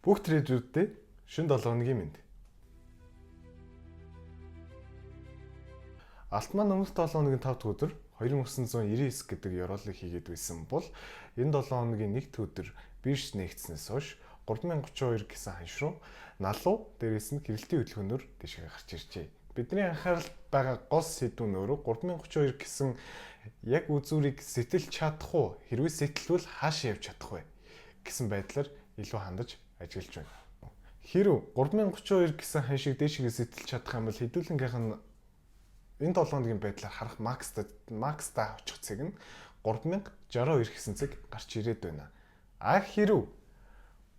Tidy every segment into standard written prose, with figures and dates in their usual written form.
Бүх трейдерүүдэд шөнө 7 хоногийн мэнд. Алтман өмнөх 7 хоногийн 5 дахь өдөр 2999 гэдэг ёроолыг хийгээд байсан бол энэ 7 хоногийн 1 дахь өдөр бирж нэгдснээс хойш 3032 гэсэн ханш руу налуу дээрээс нь хэрэлтийн хөдөлгөөнөөр дэшгээ гарч иржээ. Бидний анхааралд байгаа гол сэдвүүн өөрөө 3032 гэсэн яг үзүүрийг сэтэлж чадах уу? Хэрвээ сэтэлвэл хаашаа явж чадах вэ гэсэн байдлаар илүү хандаж ажиллаж байна. Хэрв 3032 гэсэн ханшийг дээшгээ сэтэлж чадах юм бол хэдүүлэнгийнх нь энэ 7 хоногийн байдлаар харах макстаа очих цэг нь 3062 гэсэн цэг гарч ирээд байна. Хэрв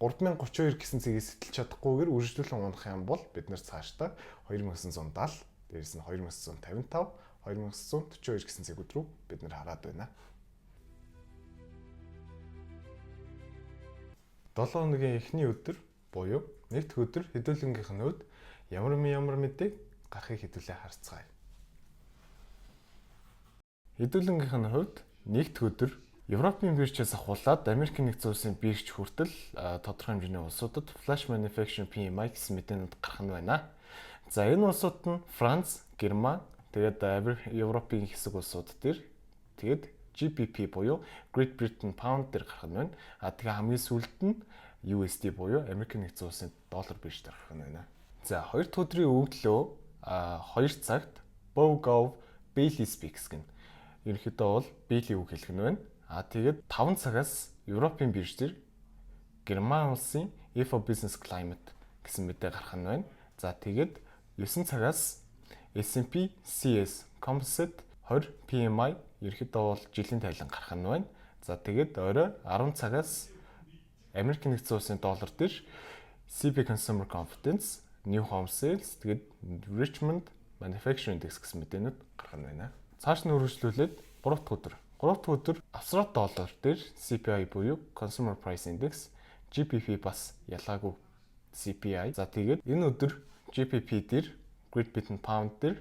3032 гэсэн цэгийг сэтэлж чадахгүйгээр үргэлжлүүлэн унах юм бол бид нэр цаашдаа 2970 дээрээс нь 2955 2942 гэсэн цэгүүд рүү бид нэр хараад байна. 7 хоногийн эхний өдөр буюу нэг дахь өдөр хэдүүлэнгийнх нь хувьд ямар мэдээ гарахыг хэдүүлээ харцгаая. Хэдүүлэнгийнх нь хувьд нэг дахь өдөр Европын биржээс ахуулаад Америкийн нэгдсэн улсын бирж хүртэл тодорхой хэмжээний улсуудад Flash Manufacturing PMI гэсэн мэдээнүүд гарах нь байна. За энэ улсууд нь Франц, Герман, тэгээд Европын хэсэг улсууд дээр тэгээд GBP буюу Great Britain Pound дээр гарах нь байна. Тэгээ хамгийн сүүлд нь USD буюу Америкийн нэгдсэн улсын доллар бирж дээр гарах нь байна. За хоёр дахь өдрийн өгдлөө 2 цагт Bogov Bailey Speaks гэнэ. Ерөнхийдөө бол Bailey үг хэлэх нь байна. Тэгээд 5 цагаас Европын бирж дээр Герман улсын IFO Business Climate гэсэн мэдээ гарах нь байна. За тэгээд 9 цагаас S&P CS Composite 20 PMI ерөнхийдөө бол жилийн тайлан гарах нь байна. За тэгээд орой 10 цагаас Америкийн нэгдсэн улсын доллар дээр CB Consumer Confidence, New Home Sales, тэгээд Richmond Manufacturing Index гэсэн мэдээнүүд гарах нь байна. Цааш нь үргэлжлүүлээд 3 дахь өдөр. 3 дахь өдөр Австрали доллар дээр CPI буюу Consumer Price Index, GPP бас ялгаагүй CPI. За тэгээд энэ өдөр GPP дээр Great Britain Pound дээр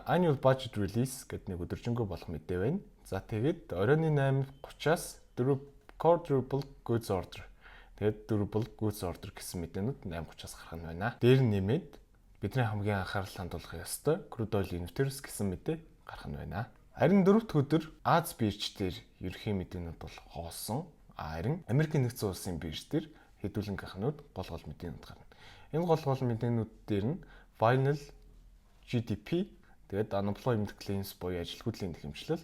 Annual Budget Release гэдэг нэг өдөржингөө болох мэдээ байна. За тэгээд оройн 8:30-аас Core Durable Goods Order. Тэгээд Durable Goods Order гэсэн мэдээнүүд 8:30-аас гарах нь байна. Дээр нэмээд бидний хамгийн анхаарал хандуулах ёстой Crude Oil Inventories гэсэн мэдээ гарах нь байна. Харин 4 дахь өдөр Аз бирж дээр ерөнхий мэдээнүүд бол хоосон. Харин Америкийн нэгдсэн улсын бирж дээр хэдүүлэнгийнх нь гол мэдээнүүд гарна. Энэ гол мэдээнүүд дээр нь Final GDP, тэгээд Unemployment Claims буюу ажилгүйдлийн нэхэмжлэл,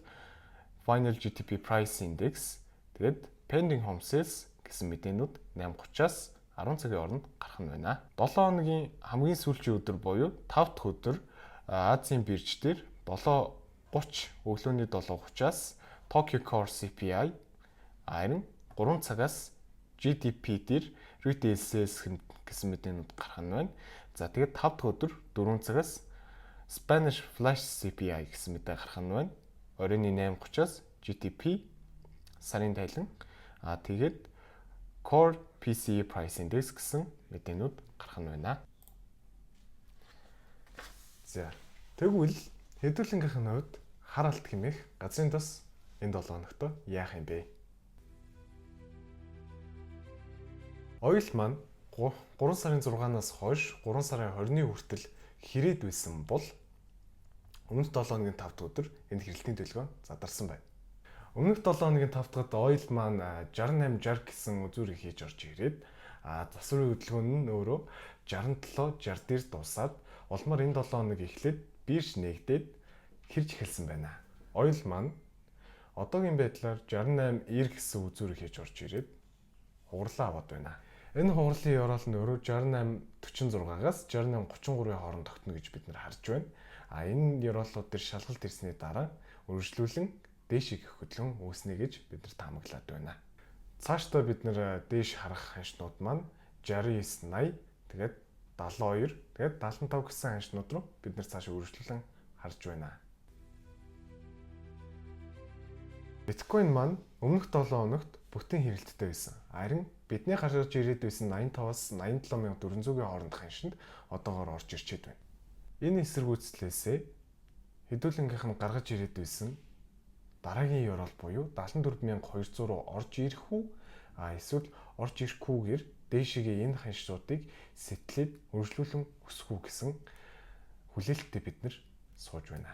Final GDP Price Index, тэгээд Pending Home Sales гэсэн мэдээнүүд 8:30-аас 10 цагийн хооронд гарах нь байна. 7 хоногийн хамгийн сүүлчийн өдөр буюу 5 дахь өдөр Азийн бирж дээр 7:30 өглөөний 7:30-аас Tokyo Core CPI, харин 3 цагаас GDP дээр Retail Sales гэсэн мэдээнүүд гарах нь байна. За тэгээд 5 дахь өдөр 4 цагаас Spanish Flash CPI гэсэн мэдээ гарах нь байна. Оройн 8:30-аас GDP сарын тайлан тэгээд Core PCE Price Index гэсэн мэдээнүүд гарах нь байна. За тэгвэл хэдүүлэнгийнх нь хувьд харалт хэмээх газрын тос энэ 7 хоногт яах юм бэ? Ойл маань 3 сарын 6-наас хойш 3 сарын 20-ны хүртэл хэрээд байсан бол өмнөх 7 хоногийн 5 дахь өдөр энэ хэрэлтийн төлгөө задарсан байна. Өмнөх 7 хоногийн 5 дахьд ойл маань 68-60 гэсэн үзүүрийг хийж орж ирээд засварын хөдөлгөөн нь өөрөө 67-60 дээр дуусаад улмаар энэ 7 хоног эхлээд бирж нэгдээд хэрж эхэлсэн байна. Ойл маань одоогийн байдлаар 68-90 гэсэн үзүүрийг хийж орж ирээд хугарлаа аваад байна. Энэ хугарлын ёроол нь өөрөө 68-46-аас 68-33-ийн хооронд тогтно гэж бид нар харж байна. Энэ ёроолууд дээр шалгалт ирсний дараа үргэлжлүүлэн дээшийг хөдөлгөөн үүснэ гэж бид нар таамаглаад байна. Цаашдаа бид нар дээш харах ханшнууд маань 69-80, тэгээд 72, тэгээд 75 гэсэн ханшнууд руу бид нар цааш үргэлжлүүлэн харж байна. Биткойн маань өмнөх 7 хоногт бүтэн хэрэлттэй байсан. Харин бидний гаргаж ирээд байсан 85-аас 87,400-ийн хоорондох ханшинд одоогоор орж ирчээд байна. Энэ эсэргүүцлээсээ хэдүүлэнгийнх нь гаргаж ирээд байсан дараагийн ёроол буюу 74200 руу орж ирэх үү? Эсвэл орж ирэхгүйгээр дээшээгээ энэ ханшуудыг сэтлээд өргөжлүүлэн өсөх үү гэсэн хүлээлттэй бид нар сууж байна.